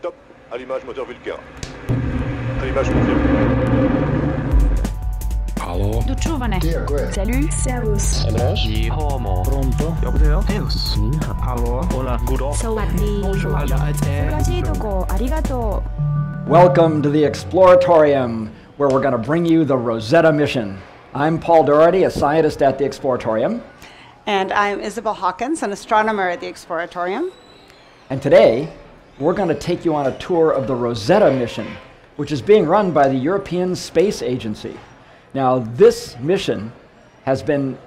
Top. Allumage moteur Vulcain. Allumage confirmé. Hallo. Doczuvane. Salut. Servus. Pronto. 여보세요? Heus. Hallo. Hola. Guro. Sawadee. Bonjour. Arigato. Welcome to the Exploratorium, where we're going to bring you the Rosetta Mission. I'm Paul Doherty, a scientist at the Exploratorium. And I'm Isabel Hawkins, an astronomer at the Exploratorium. And today, we're going to take you on a tour of the Rosetta Mission, which is being run by the European Space Agency. Now, this mission has been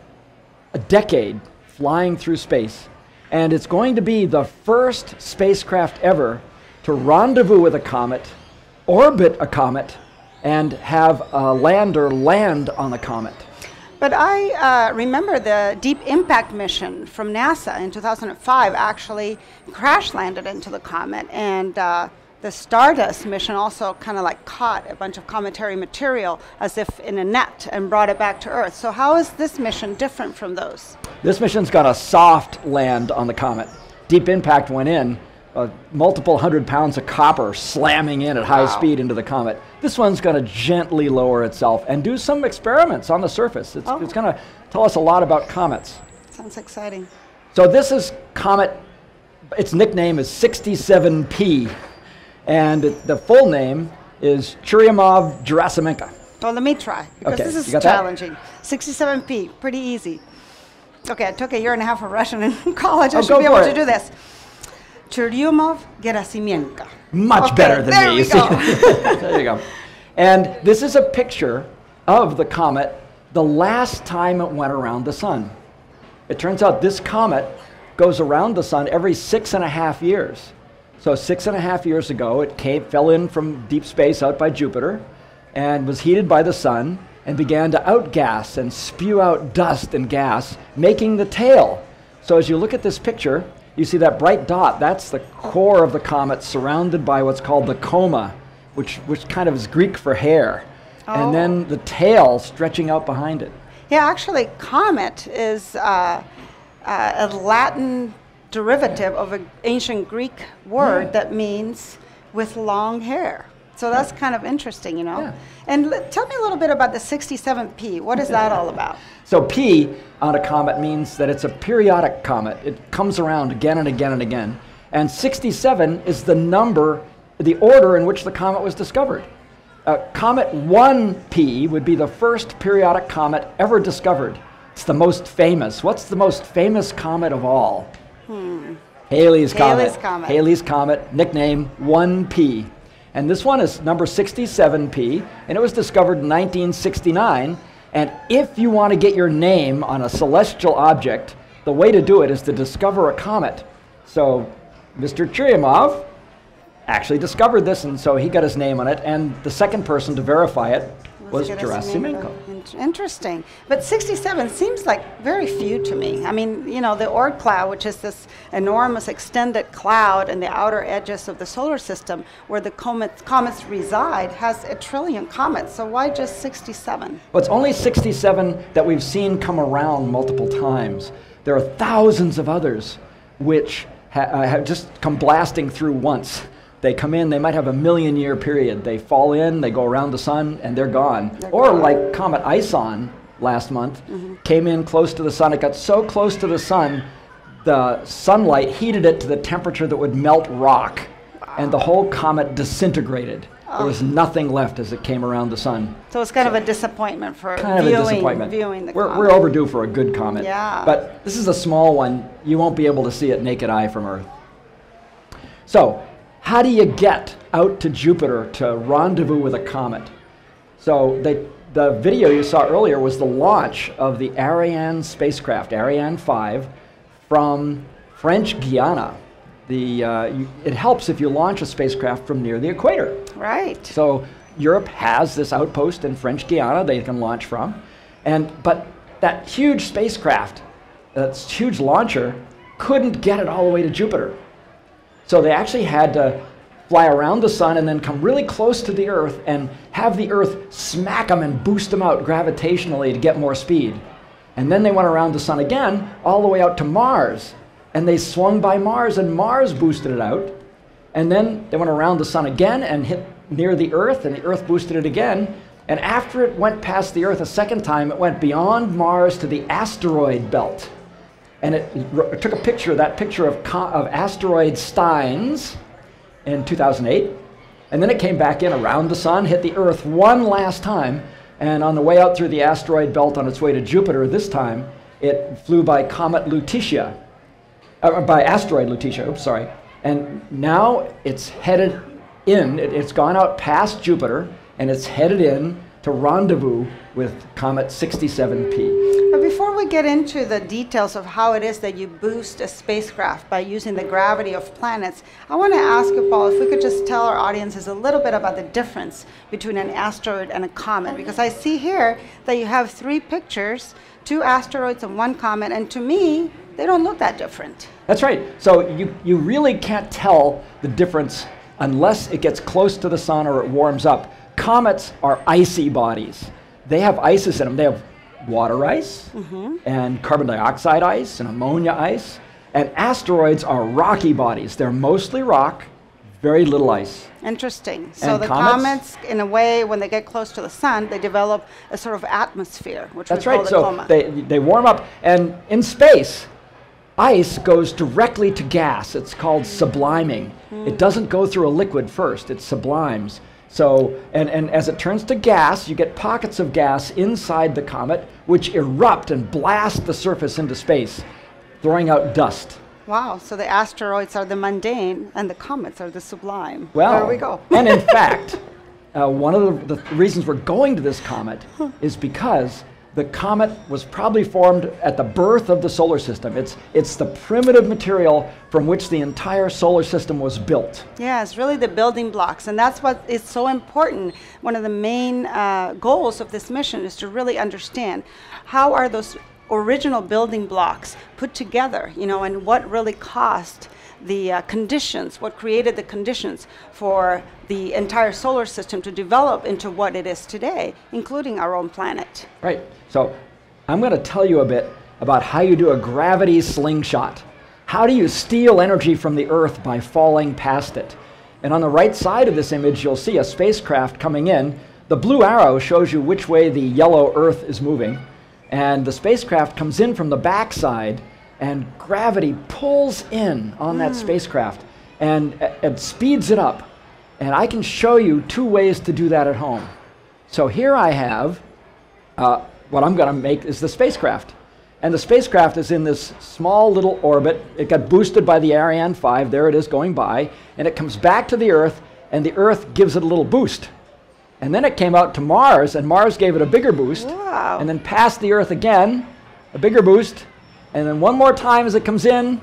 a decade flying through space, and it's going to be the first spacecraft ever to rendezvous with a comet, orbit a comet, and have a lander land on the comet. But I remember the Deep Impact mission from NASA in 2005 actually crash landed into the comet, and the Stardust mission also kind of like caught a bunch of cometary material as if in a net and brought it back to Earth. So how is this mission different from those? This mission's got a soft land on the comet. Deep Impact went in, multiple 100 pounds of copper slamming in at high speed into the comet. This one's going to gently lower itself and do some experiments on the surface. It's going to tell us a lot about comets. Sounds exciting. So this is Comet, its nickname is 67P, and the full name is Churyumov-Gerasimenko. Well, let me try, because Okay, this is you got that? challenging. 67P, pretty easy. Okay, I took a year and a half of Russian in college. I Oh, should go be able for to it. do this. Churyumov-Gerasimenko. Much better than there me. we See? go. There you go. And this is a picture of the comet the last time it went around the sun. It turns out this comet goes around the sun every 6.5 years. So 6.5 years ago, it fell in from deep space out by Jupiter and was heated by the sun and began to outgas and spew out dust and gas, making the tail. So as you look at this picture, you see that bright dot. That's the core of the comet surrounded by what's called the coma, which kind of is Greek for hair. And then the tail stretching out behind it. Yeah, actually, comet is a Latin derivative of an ancient Greek word that means with long hair. So that's kind of interesting, you know. Yeah. And tell me a little bit about the 67P. What is that all about? So P on a comet means that it's a periodic comet. It comes around again and again and again. And 67 is the number, the order in which the comet was discovered. Comet 1P would be the first periodic comet ever discovered. It's the most famous. What's the most famous comet of all? Halley's Comet. Halley's Comet, nickname 1P. And this one is number 67P, and it was discovered in 1969. And if you want to get your name on a celestial object, the way to do it is to discover a comet. So Mr. Churyumov actually discovered this, and so he got his name on it, and the second person to verify it was Gerasimenko. Interesting. But 67 seems like very few to me. I mean, you know, the Oort cloud, which is this enormous extended cloud in the outer edges of the solar system where the comets reside, has 1 trillion comets. So why just 67? Well, it's only 67 that we've seen come around multiple times. There are thousands of others which have just come blasting through once. They come in, they might have a 1,000,000-year period. They fall in, they go around the sun, and they're gone. Or like Comet Ison last month, came in close to the sun. It got so close to the sun, the sunlight heated it to the temperature that would melt rock. And the whole comet disintegrated. There was nothing left as it came around the sun. So it's kind of a disappointment for viewing the comet. We're overdue for a good comet. Yeah. But this is a small one. You won't be able to see it naked eye from Earth. So, how do you get out to Jupiter to rendezvous with a comet? So the video you saw earlier was the launch of the Ariane spacecraft, Ariane 5, from French Guiana. It helps if you launch a spacecraft from near the equator. Right. So Europe has this outpost in French Guiana they can launch from. But that huge spacecraft, that huge launcher, couldn't get it all the way to Jupiter. So they actually had to fly around the sun and then come really close to the Earth and have the Earth smack them and boost them out gravitationally to get more speed. And then they went around the sun again, all the way out to Mars. And they swung by Mars, and Mars boosted it out. And then they went around the sun again and hit near the Earth, and the Earth boosted it again. And after it went past the Earth a second time, it went beyond Mars to the asteroid belt. And it took a picture, that picture of asteroid Steins in 2008. And then it came back in around the sun, hit the Earth one last time, and on the way out through the asteroid belt on its way to Jupiter this time, it flew by Comet Lutetia, by asteroid Lutetia, oops, sorry. And now it's headed in, it's gone out past Jupiter, and it's headed in to rendezvous with Comet 67P. But before we get into the details of how it is that you boost a spacecraft by using the gravity of planets, I want to ask you, Paul, if we could just tell our audiences a little bit about the difference between an asteroid and a comet, because I see here that you have 3 pictures, 2 asteroids and 1 comet, and to me, they don't look that different. That's right. So you really can't tell the difference unless it gets close to the sun or it warms up. Comets are icy bodies. They have ices in them. They have water ice and carbon dioxide ice and ammonia ice. And asteroids are rocky bodies. They're mostly rock, very little ice. Interesting. So And the comets, in a way, when they get close to the sun, they develop a sort of atmosphere, which That's we call right. the So coma. they warm up. And in space, ice goes directly to gas. It's called subliming. It doesn't go through a liquid first. It sublimes. So, and as it turns to gas, you get pockets of gas inside the comet, which erupt and blast the surface into space, throwing out dust. Wow, so the asteroids are the mundane and the comets are the sublime. Well, there we go. And in fact, one of the reasons we're going to this comet is because the comet was probably formed at the birth of the solar system. It's the primitive material from which the entire solar system was built. Yeah, it's really the building blocks, and that's what is so important. One of the main goals of this mission is to really understand how are those original building blocks put together, you know, and what really caused the conditions, what created the conditions for the entire solar system to develop into what it is today, including our own planet. Right. So I'm going to tell you a bit about how you do a gravity slingshot. How do you steal energy from the Earth by falling past it? And on the right side of this image, you'll see a spacecraft coming in. The blue arrow shows you which way the yellow Earth is moving. And the spacecraft comes in from the backside, and gravity pulls in on that spacecraft and it speeds it up. And I can show you 2 ways to do that at home. So here I have, what I'm going to make is the spacecraft. And the spacecraft is in this small little orbit. It got boosted by the Ariane 5. There it is going by. And it comes back to the Earth, and the Earth gives it a little boost. And then it came out to Mars, and Mars gave it a bigger boost. Wow. And then past the Earth again, a bigger boost. And then one more time as it comes in,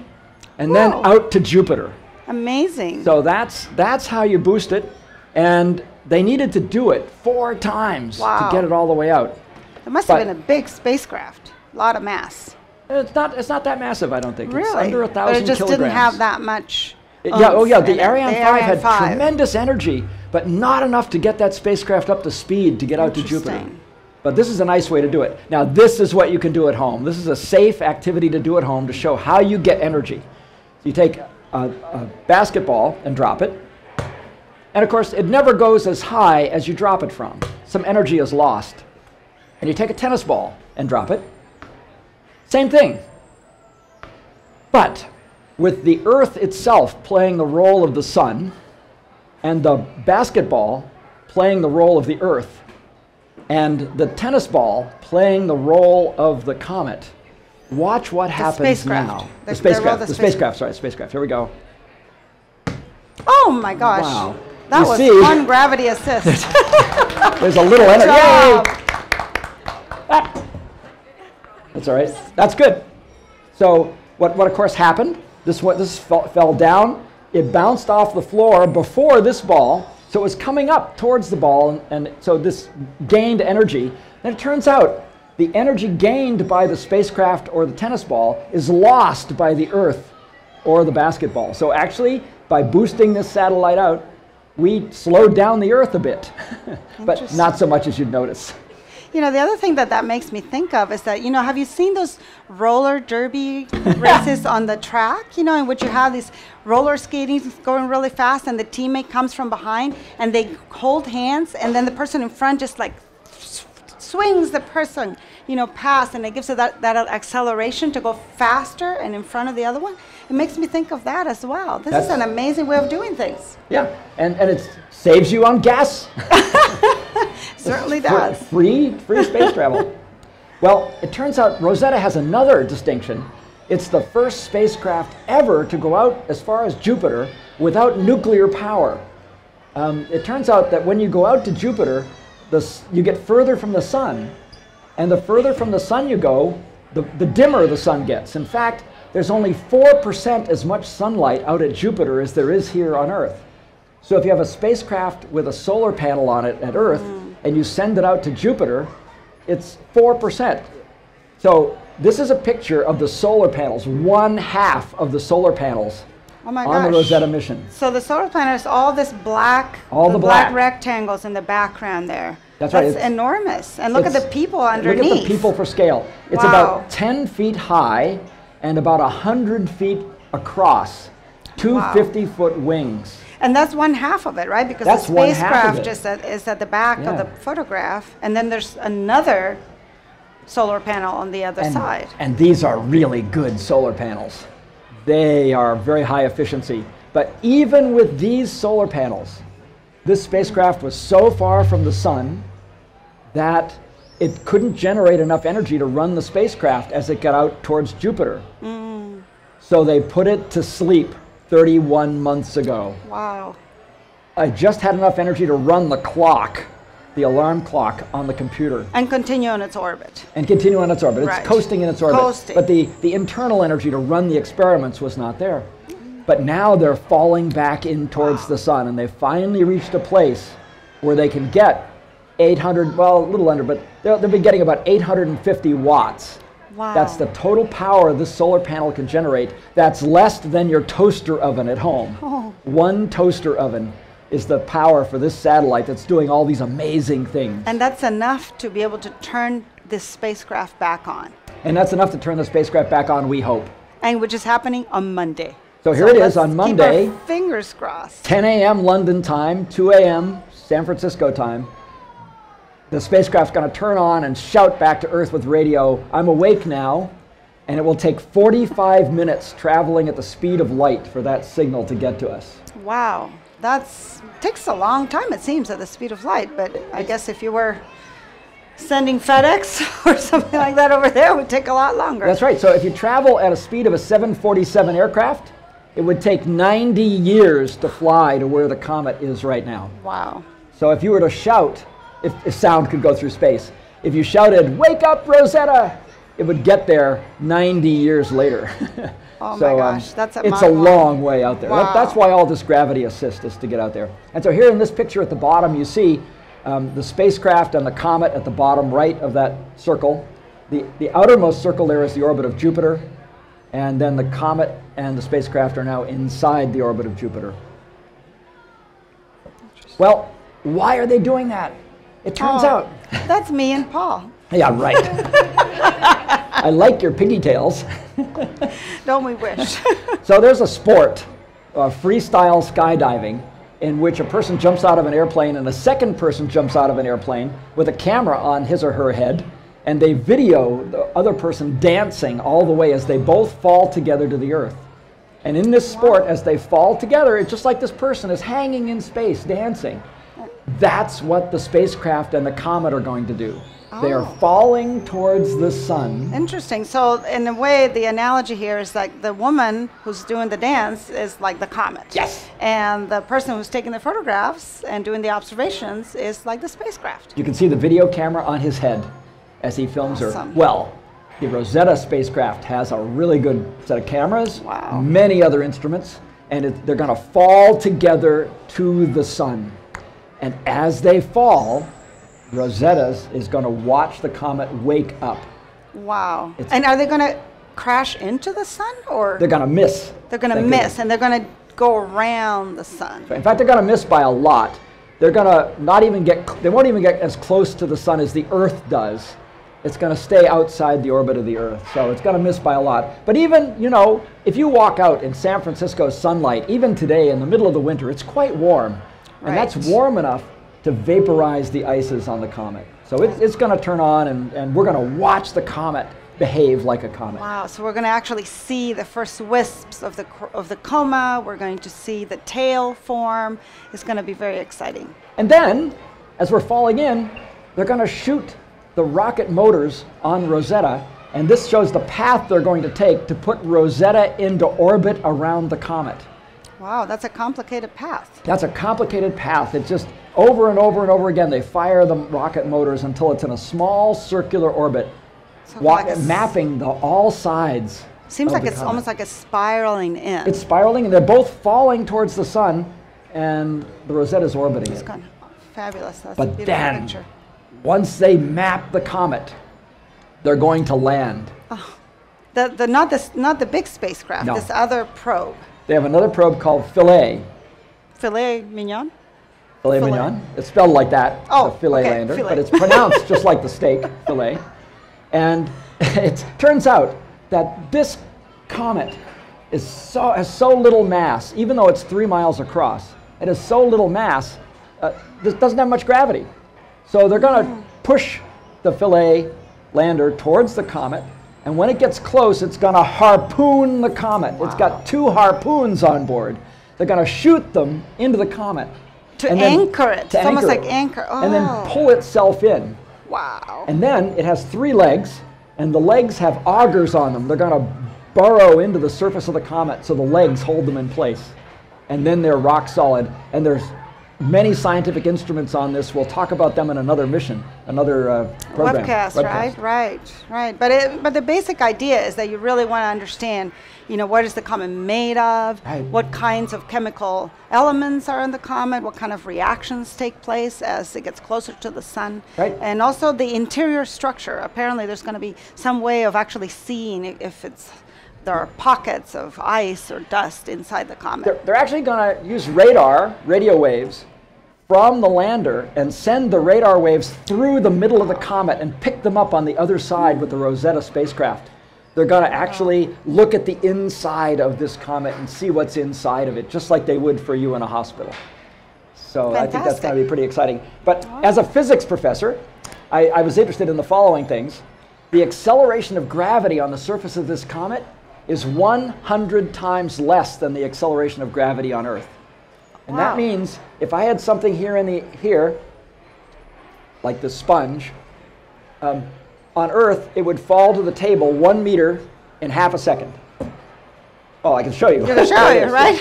and then out to Jupiter. Amazing. So that's how you boost it. And they needed to do it 4 times to get it all the way out. It must have been a big spacecraft, a lot of mass. It's not that massive, I don't think. Really? It's under 1,000 But it just kilograms. didn't have that much. The Ariane 5 had 5. tremendous energy, but not enough to get that spacecraft up to speed to get out to Jupiter. Interesting. But this is a nice way to do it. Now, this is what you can do at home. This is a safe activity to do at home to show how you get energy. You take a basketball and drop it. And of course, it never goes as high as you drop it from. Some energy is lost. And you take a tennis ball and drop it. Same thing. But with the Earth itself playing the role of the sun and the basketball playing the role of the Earth, and the tennis ball playing the role of the comet. Watch what happens now. The spacecraft. Here we go. Oh my gosh. Wow. That You was see, fun gravity assist. there's a little energy. job. Ah. That's all right. That's good. So what of course happened? This fell down. It bounced off the floor before this ball. So it was coming up towards the ball, and so this gained energy. And it turns out the energy gained by the spacecraft or the tennis ball is lost by the Earth or the basketball. So actually, by boosting this satellite out, we slowed down the Earth a bit, but not so much as you'd notice. You know, the other thing that makes me think of is that, you know, have you seen those roller derby races on the track, you know, in which you have these roller skating going really fast and the teammate comes from behind and they hold hands and then the person in front just like swings the person, you know, past, and it gives it that acceleration to go faster and in front of the other one. It makes me think of that as well. This is an amazing way of doing things. Yeah, and it saves you on gas. Certainly does. Free space travel. Well, it turns out Rosetta has another distinction. It's the first spacecraft ever to go out as far as Jupiter without nuclear power. It turns out that when you go out to Jupiter, you get further from the sun, and the further from the sun you go, the dimmer the sun gets. In fact, there's only 4% as much sunlight out at Jupiter as there is here on Earth. So if you have a spacecraft with a solar panel on it at Earth, and you send it out to Jupiter, it's 4%. So this is a picture of the solar panels, 1/2 of the solar panels on the Rosetta mission. So the solar panel is all this black, the black rectangles in the background there. That's right. It's enormous. And look at the people underneath. Look at the people for scale. It's about 10 feet high and about 100 feet across, two 50-foot wings. And that's 1/2 of it, right? Because that's the spacecraft is at the back of the photograph, and then there's another solar panel on the other side. And these are really good solar panels. They are very high efficiency. But even with these solar panels, this spacecraft was so far from the sun that it couldn't generate enough energy to run the spacecraft as it got out towards Jupiter. So they put it to sleep 31 months ago. Wow. I just had enough energy to run the clock, the alarm clock on the computer. And continue on its orbit. And continue on its orbit. Right. It's coasting in its orbit. Coasting. But the internal energy to run the experiments was not there. But now they're falling back in towards the sun, and they've finally reached a place where they can get 800, well, a little under, but they'll be getting about 850 watts. Wow. That's the total power this solar panel can generate. That's less than your toaster oven at home. Oh. One toaster oven is the power for this satellite that's doing all these amazing things. And that's enough to be able to turn this spacecraft back on. And that's enough to turn the spacecraft back on, we hope. And which is happening on Monday. So here it is on Monday. Keep our fingers crossed. 10 a.m. London time, 2 a.m. San Francisco time. The spacecraft's going to turn on and shout back to Earth with radio, "I'm awake now," and it will take 45 minutes traveling at the speed of light for that signal to get to us. Wow, takes a long time, it seems, at the speed of light, but I guess if you were sending FedEx or something like that over there, it would take a lot longer. That's right. So if you travel at a speed of a 747 aircraft, it would take 90 years to fly to where the comet is right now. Wow. So if you were to shout, if sound could go through space, if you shouted, "Wake up, Rosetta!" it would get there 90 years later. Oh my gosh, that's it's a long way out there. Wow. That's why all this gravity assist is to get out there. And so here in this picture at the bottom, you see the spacecraft and the comet at the bottom right of that circle. The outermost circle there is the orbit of Jupiter, and then the comet and the spacecraft are now inside the orbit of Jupiter. Well, why are they doing that? It turns out... That's me and Paul. Yeah, right. I like your piggy tails. Don't we wish? So there's a sport, freestyle skydiving, in which a person jumps out of an airplane and a second person jumps out of an airplane with a camera on his or her head, and they video the other person dancing all the way as they both fall together to the Earth. And in this sport, as they fall together, it's just like this person is hanging in space, dancing. That's what the spacecraft and the comet are going to do. They are falling towards the sun. Interesting. So in a way, the analogy here is like the woman who's doing the dance is like the comet. Yes. And the person who's taking the photographs and doing the observations is like the spacecraft. You can see the video camera on his head as he films her. Well, the Rosetta spacecraft has a really good set of cameras, many other instruments, and they're going to fall together to the sun. And as they fall, Rosetta is going to watch the comet wake up. Wow. And are they going to crash into the sun, or? They're going to miss. They're going to miss, and they're going to go around the sun. In fact, they're going to miss by a lot. they're going to not even they won't even get as close to the sun as the Earth does. It's going to stay outside the orbit of the Earth, so it's going to miss by a lot. But even, you know, if you walk out in San Francisco sunlight, even today in the middle of the winter, it's quite warm. And that's warm enough to vaporize the ices on the comet. So it's going to turn on, and we're going to watch the comet behave like a comet. Wow, so we're going to actually see the first wisps of the coma. We're going to see the tail form. It's going to be very exciting. And then, as we're falling in, they're going to shoot the rocket motors on Rosetta, and this shows the path they're going to take to put Rosetta into orbit around the comet. Wow, that's a complicated path. That's a complicated path. It's just over and over and over again, they fire the rocket motors until it's in a small circular orbit, So like mapping all sides. Seems like it's comet. almost like it's spiraling in. It's spiraling, and they're both falling towards the sun, and the Rosetta's orbiting it. Kind of fabulous. That's a But beautiful then, picture. once they map the comet, they're going to land. Oh, not the big spacecraft. No. This other probe. They have another probe called Philae. Filet mignon. Filet mignon. It's spelled like that, Oh, the Philae okay, lander, filet. but it's pronounced just like the steak, filet. And it turns out that this comet has so little mass, even though it's 3 miles across. It has so little mass, this doesn't have much gravity. So they're going to push the Philae lander towards the comet, and when it gets close, it's going to harpoon the comet. Wow. It's got 2 harpoons on board. They're going to shoot them into the comet. To anchor it. It's almost like it. anchor. Oh. And then pull itself in. Wow. And then it has 3 legs, and the legs have augers on them. They're going to burrow into the surface of the comet so the legs hold them in place. And then they're rock solid. And there's many scientific instruments on this. We'll talk about them in another mission, another program. Webcast. Right. But the basic idea is that you really want to understand, you know, what is the comet made of, right. What kinds of chemical elements are in the comet, what kind of reactions take place as it gets closer to the sun, right. And also the interior structure. Apparently there's going to be some way of actually seeing if there are pockets of ice or dust inside the comet. They're actually going to use radio waves, from the lander and send the radar waves through the middle of the comet and pick them up on the other side with the Rosetta spacecraft. They're going to actually look at the inside of this comet and see what's inside of it, just like they would for you in a hospital. So Fantastic. I think that's going to be pretty exciting. But as a physics professor, I was interested in the following things. The acceleration of gravity on the surface of this comet is 100 times less than the acceleration of gravity on Earth. And that means if I had something here, like the sponge, on Earth, it would fall to the table 1 meter in half a second. Oh, I can show you. You can show you, right?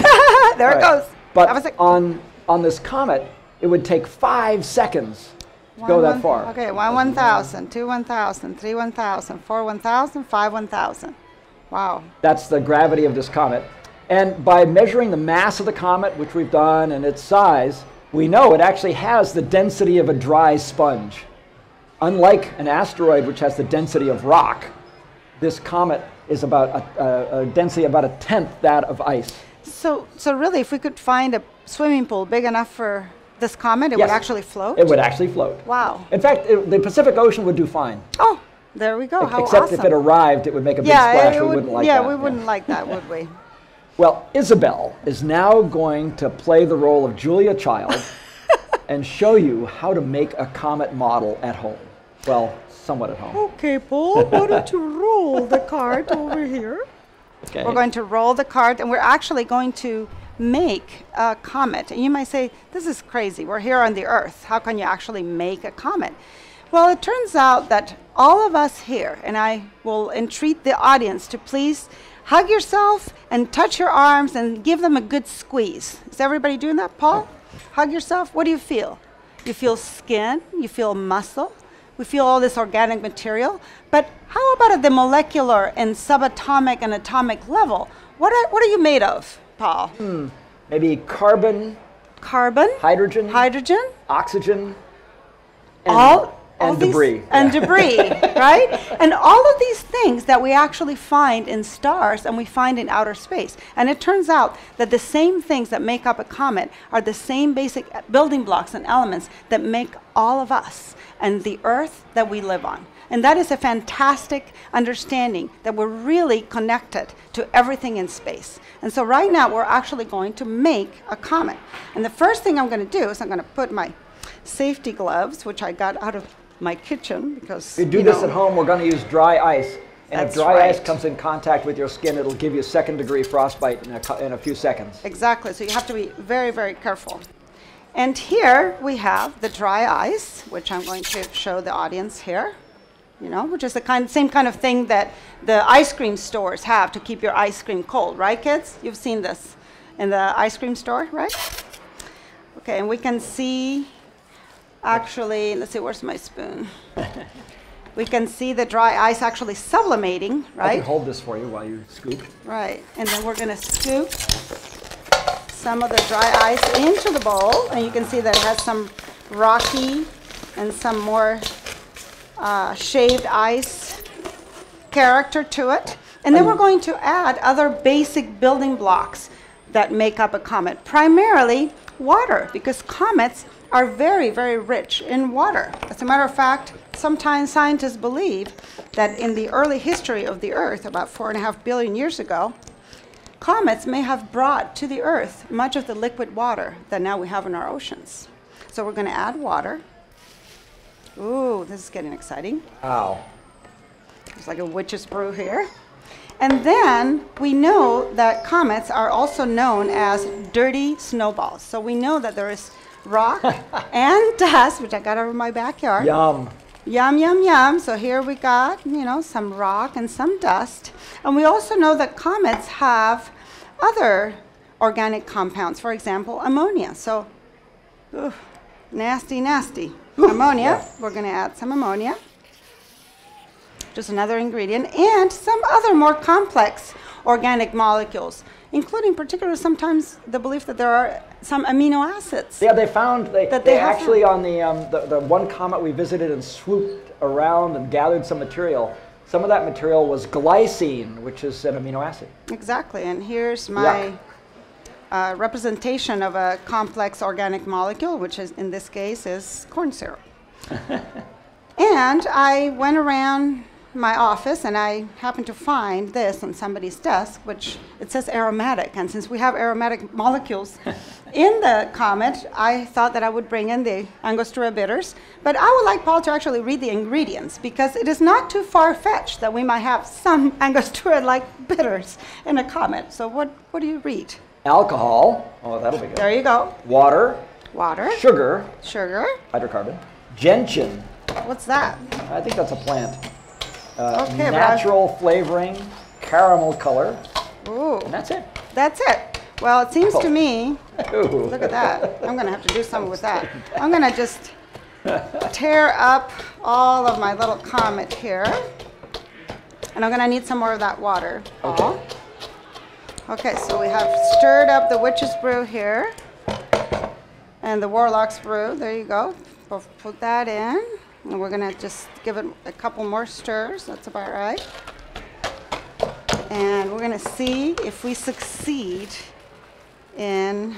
There it goes. But on this comet, it would take 5 seconds to go that far. Okay, 1 1,000, 2 1,000, 3 1,000, 4 1,000, 5 1,000. Wow. That's the gravity of this comet. And by measuring the mass of the comet, which we've done, and its size, we know it actually has the density of a dry sponge. Unlike an asteroid, which has the density of rock, this comet is about a density about 1/10 that of ice. So really, if we could find a swimming pool big enough for this comet, it would actually float? It would actually float. Wow. In fact, the Pacific Ocean would do fine. Oh, there we go. How Except awesome. if it arrived, it would make a big splash. We wouldn't like that. Yeah, we wouldn't like that, would we? Well, Isabel is now going to play the role of Julia Child and show you how to make a comet model at home. Well, somewhat at home. Okay, Paul, why don't you roll the cart over here? Okay. We're going to roll the cart, and we're actually going to make a comet. And you might say, this is crazy. We're here on the Earth. How can you actually make a comet? Well, it turns out that all of us here, and I will entreat the audience to please hug yourself and touch your arms and give them a good squeeze. Is everybody doing that, Paul? Hug yourself. What do you feel? You feel skin. You feel muscle. We feel all this organic material. But how about at the molecular and subatomic and atomic level? What are you made of, Paul? Maybe carbon, Carbon. hydrogen, Hydrogen. oxygen, and All And debris. And debris, right? And all of these things that we actually find in stars and we find in outer space. And it turns out that the same things that make up a comet are the same basic building blocks and elements that make all of us and the Earth that we live on. And that is a fantastic understanding that we're really connected to everything in space. And so right now we're actually going to make a comet. And the first thing I'm going to do is I'm going to put my safety gloves, which I got out of my kitchen because If you do this at home, we're going to use dry ice. And if That's dry ice right. comes in contact with your skin, it'll give you second-degree frostbite in a few seconds. Exactly, so you have to be very, very careful. And here we have the dry ice, which I'm going to show the audience here. You know, which is the same kind of thing that the ice cream stores have to keep your ice cream cold, right, kids? You've seen this in the ice cream store, right? Okay, and we can see, actually, let's see, where's my spoon? We can see the dry ice actually sublimating, I right? can hold this for you while you scoop. Right, and then we're going to scoop some of the dry ice into the bowl, and you can see that it has some rocky and some more shaved ice character to it. And then we're going to add other basic building blocks that make up a comet, primarily water, because comets are very, very rich in water. As a matter of fact, sometimes scientists believe that in the early history of the Earth, about 4.5 billion years ago, comets may have brought to the Earth much of the liquid water that now we have in our oceans. So we're going to add water. Ooh, this is getting exciting. Ow. It's like a witch's brew here. And then we know that comets are also known as dirty snowballs. So we know that there is rock and dust, which I got out of my backyard. Yum. Yum, yum, yum. So here we got, you know, some rock and some dust. And we also know that comets have other organic compounds, for example, ammonia. So, nasty, nasty. Ammonia, Yeah. we're going to add some ammonia, just another ingredient, and some other more complex organic molecules, including particularly sometimes the belief that there are some amino acids. Yeah, they found, they That they have actually on the one comet we visited and swooped around and gathered some material, some of that material was glycine, which is an amino acid. Exactly, and here's my representation of a complex organic molecule, which is in this case is corn syrup. And I went around my office and I happened to find this on somebody's desk, which it says aromatic. And since we have aromatic molecules in the comet, I thought that I would bring in the Angostura bitters. But I would like Paul to actually read the ingredients because it is not too far-fetched that we might have some Angostura-like bitters in a comet. So what do you read? Alcohol, oh, that'll be good. There you go. Water, Water, sugar, sugar. hydrocarbon, gentian, What's that? I think that's a plant, Okay, natural flavoring, caramel color, Ooh, and that's it. that's it. Well, it seems to me, Ooh. look at that. I'm going to have to do something with that. I'm going to just tear up all of my little comet here. And I'm going to need some more of that water. Okay. Okay, so we have stirred up the witch's brew here. And the warlock's brew. There you go. We'll put that in. And we're going to just give it a couple more stirs. That's about right. And we're going to see if we succeed in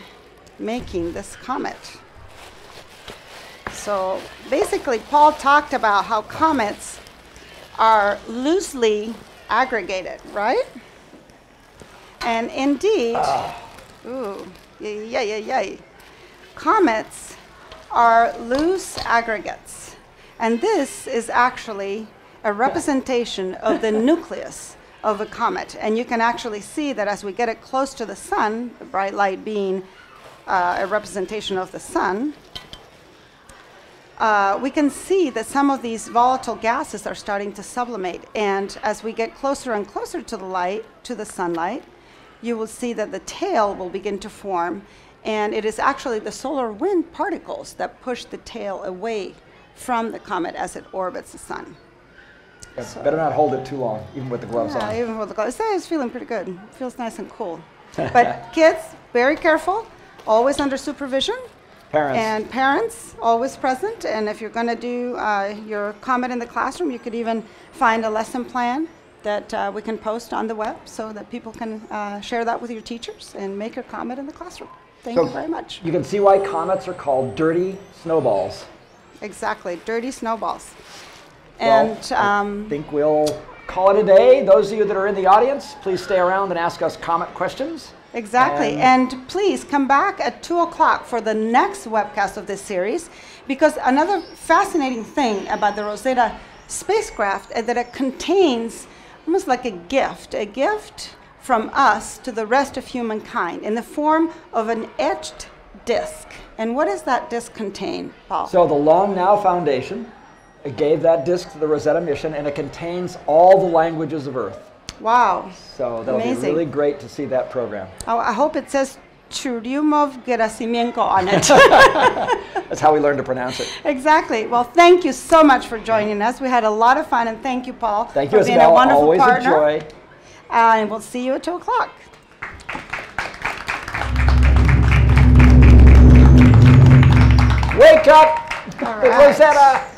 making this comet. So basically, Paul talked about how comets are loosely aggregated, right? And indeed, ooh, yay. Comets are loose aggregates. And this is actually a representation of the nucleus of a comet. And you can actually see that as we get it close to the sun, the bright light being a representation of the sun, we can see that some of these volatile gases are starting to sublimate. And as we get closer and closer to the light, to the sunlight, you will see that the tail will begin to form. And it is actually the solar wind particles that push the tail away from the comet as it orbits the sun. So, better not hold it too long, even with the gloves on. Even with the gloves. It's feeling pretty good. It feels nice and cool. But kids, very careful. Always under supervision. Parents. And parents, always present. And if you're going to do your Comet in the classroom, you could even find a lesson plan that we can post on the web so that people can share that with your teachers and make your Comet in the classroom. Thank you very much. You can see why comets are called dirty snowballs. Exactly, dirty snowballs. Well, And I think we'll call it a day. Those of you that are in the audience, please stay around and ask us Comet questions. exactly. And please come back at 2 o'clock for the next webcast of this series, because another fascinating thing about the Rosetta spacecraft is that it contains almost like a gift from us to the rest of humankind in the form of an etched disk. And what does that disk contain, Paul? So the Long Now Foundation gave that disk to the Rosetta Mission, and it contains all the languages of Earth. Wow. So that'll be really great to see that program. Oh, I hope it says Churyumov-Gerasimenko on it. That's how we learned to pronounce it. Exactly. Well, thank you so much for joining us. We had a lot of fun, and thank you, Paul, Thank you, for being Isabel. a wonderful Always partner. a joy. And we'll see you at 2 o'clock. Wake up, All right. Rosetta!